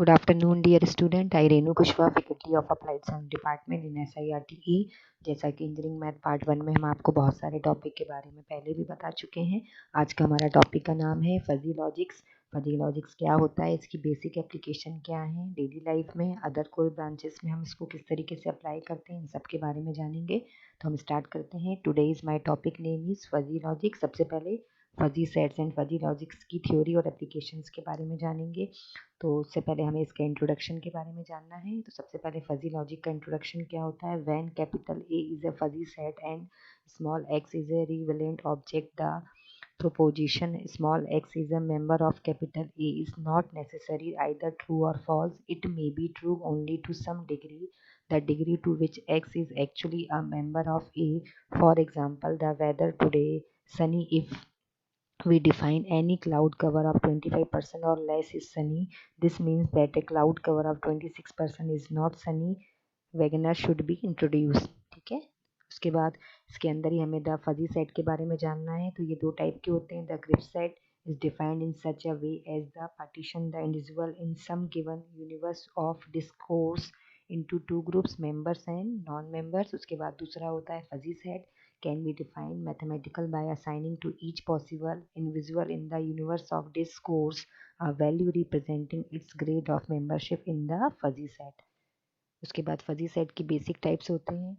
Good afternoon, dear student. I Renu Kushwaha, faculty of Applied Science Department in SIRTE। जैसा कि engineering math part 1 में हम आपको बहुत सारे टॉपिक के बारे में पहले भी बता चुके हैं। आज का हमारा टॉपिक का नाम है फजी लॉजिक्स। फजी लॉजिक्स क्या होता है, इसकी बेसिक एप्लीकेशन क्या है, डेली लाइफ में अदर कोर ब्रांचेस में हम इसको किस तरीके से अप्लाई करते हैं, इन सब के बारे में जानेंगे। तो हम स्टार्ट करते हैं। Today is my topic name is fuzzy logics. सबसे पहले fuzzy sets and fuzzy logics की थ्योरी और एप्लीकेशंस के बारे में जानेंगे। तो उससे पहले हमें इसके इंट्रोडक्शन के बारे में जानना है। तो सबसे पहले फजी लॉजिक का इंट्रोडक्शन क्या होता है। When capital A is a fuzzy set and small x is a relevant object, the proposition small x is a member of capital A is not necessarily either true or false. It may be true only to some degree, the degree to which x is actually a member of A. For example, the weather today sunny. If we define any cloud cover of 25% or less is sunny, this means that a cloud cover of 26% is not sunny. Wegener should be introduced। ठीक है। उसके बाद इसके अंदर ही हमें the fuzzy set के बारे में जानना है। तो ये दो टाइप के होते हैं। The grip set is defined in such a way as the partition the individual in some given universe of discourse into two groups, members and non-members। उसके बाद दूसरा होता है fuzzy set can be defined mathematical by assigning to each possible individual in the universe of discourse a value representing its grade of membership in the fuzzy set। उसके बाद fuzzy set की basic types होते हैं।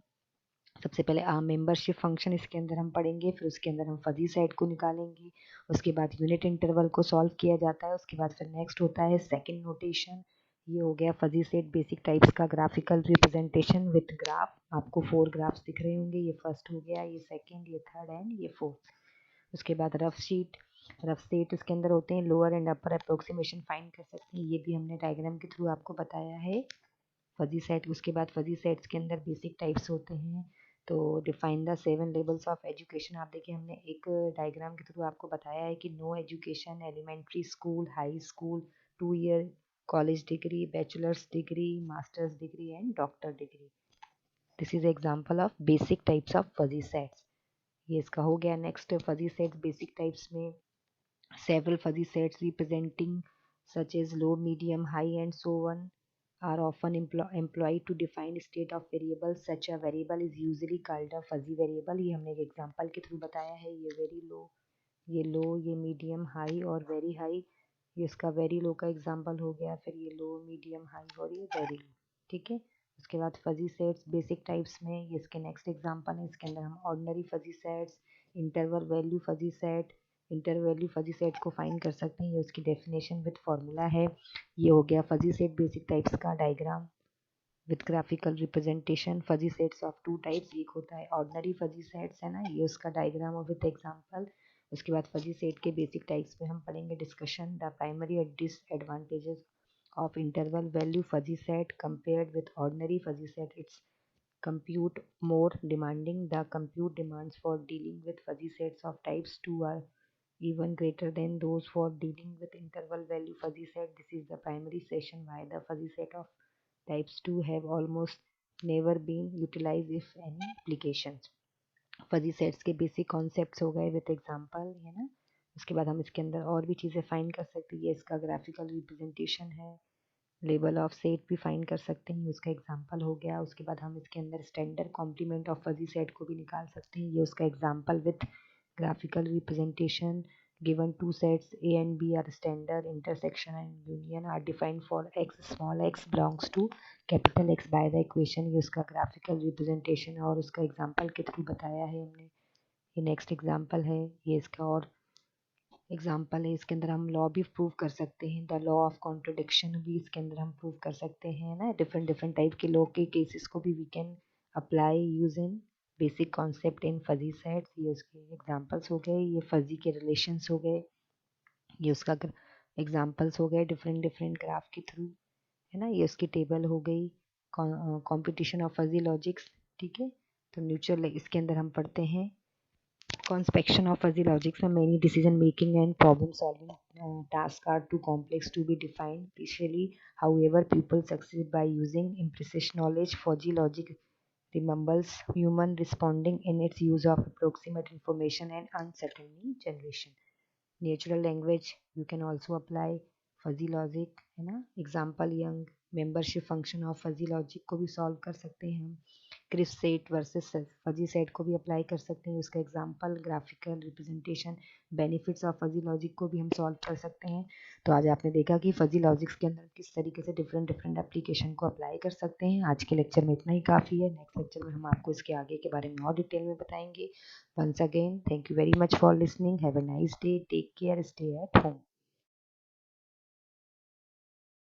सबसे पहले membership function इसके अंदर हम पढ़ेंगे, फिर उसके अंदर हम फजी सेट को निकालेंगे। उसके बाद यूनिट इंटरवल को सॉल्व किया जाता है। उसके बाद फिर नेक्स्ट होता है सेकंड नोटेशन। ये हो गया फजी सेट बेसिक टाइप्स का ग्राफिकल रिप्रेजेंटेशन विथ ग्राफ। आपको 4 ग्राफ्स दिख रहे होंगे। ये फर्स्ट हो गया, ये सेकंड, ये थर्ड एंड ये फोर्थ। उसके बाद रफ सेट इसके अंदर होते हैं। Lower and upper approximation find कर सकते हैं, ये भी हमने डायग्राम के थ्रू आपको बताया है। फजी सेट, उसके बाद फजी सेट्स के अंदर बेसिक टाइप्स होते हैं। तो define the 7 levels of education. आप देखिए, हमने एक डायग्राम के थ्रू आपको बताया है कि no education, elementary school, high school, 2 year college degree, bachelors degree, masters degree and doctor degree. This is example of basic types of fuzzy sets. ये इसका हो गया। Next fuzzy sets basic types में several fuzzy sets representing such as low, medium, high and so on are often employed to define state of variables. Such a variable is usually called a fuzzy variable। ये हमने एक example के through बताया है। ये very low, ये लो, ये medium, high और वेरी हाई। ये इसका वेरी लो का एग्जांपल हो गया। फिर ये लो, मीडियम, हाई और ये वेरी लो। ठीक है। उसके बाद फजी सेट्स बेसिक टाइप्स में ये इसके नेक्स्ट एग्जांपल है। इसके अंदर हम ordinary fuzzy sets, interval value fuzzy set, inter value fuzzy set को फाइंड कर सकते हैं। ये उसकी डेफिनेशन विद फॉर्मूला है। ये हो गया फजी सेट बेसिक टाइप्स का diagram with graphical representation. Fuzzy sets of 2 types, एक होता है ऑर्डिनरी फजी सेट्स, है ना, ये उसका डायग्राम और विद एग्जांपल। उसके बाद फजी सेट के बेसिक टाइप्स में हम पढ़ेंगे discussion the primary disadvantages of interval value fuzzy set compared with ordinary fuzzy set. Its compute more demanding. The compute demands for dealing with fuzzy sets of types 2 are even greater than those for dealing with interval value fuzzy set. This is the primary session why the fuzzy set of types 2 have almost never been utilized if any applications। Fuzzy sets के basic concepts हो गए with example, है ना। उसके बाद हम इसके अंदर और भी चीज़ें फाइंड कर सकते हैं। ये इसका ग्राफिकल रिप्रेजेंटेशन है। लेबल ऑफ सेट भी फाइंड कर सकते हैं, उसका एग्जांपल हो गया। उसके बाद हम इसके अंदर standard complement of fuzzy set को भी निकाल सकते हैं। ये उसका example with graphical representation। Given two sets A and B are standard, intersection and union are defined for x small x belongs to capital X by the equation। ये उसका graphical representation और उसका एग्जांपल के through बताया है हमने। ये next example है। ये इसका और एग्जाम्पल है। इसके अंदर हम लॉ भी प्रूव कर सकते हैं। द लॉ ऑफ कॉन्ट्रोडिक्शन भी इसके अंदर हम प्रूव कर सकते हैं ना। डिफरेंट डिफरेंट टाइप के लॉ के केसेस को भी we can apply use in basic concept in fuzzy sets. ये उसके एग्जाम्पल्स हो गए। ये फजी के रिलेशंस हो गए। ये उसका एग्जाम्पल्स हो गए डिफरेंट डिफरेंट ग्राफ के थ्रू, है ना। ये उसकी टेबल हो गई कॉम्पिटिशन ऑफ फजी लॉजिक्स। ठीक है। तो न्यूट्रल इसके अंदर हम पढ़ते हैं conspection of fuzzy logics and many decision making and problem solving tasks are too complex to be defined visually. However, people succeed by using imprecise knowledge. Fuzzy logic resembles human responding in its use of approximate information and uncertainty generation. Natural language you can also apply fuzzy logic है ना, example young. Membership function of fuzzy logic को भी solve कर सकते हैं हम। Crisp set versus fuzzy set को भी अप्लाई कर सकते हैं, उसका example graphical representation. Benefits of fuzzy logic को भी हम सॉल्व कर सकते हैं। तो आज आपने देखा कि फजी लॉजिक्स के अंदर किस तरीके से डिफरेंट डिफरेंट एप्लीकेशन को अप्लाई कर सकते हैं। आज के लेक्चर में इतना ही काफ़ी है। नेक्स्ट लेक्चर में हम आपको इसके आगे के बारे में और डिटेल में बताएंगे। Once again thank you very much for listening. Have a nice day, take care, stay at home.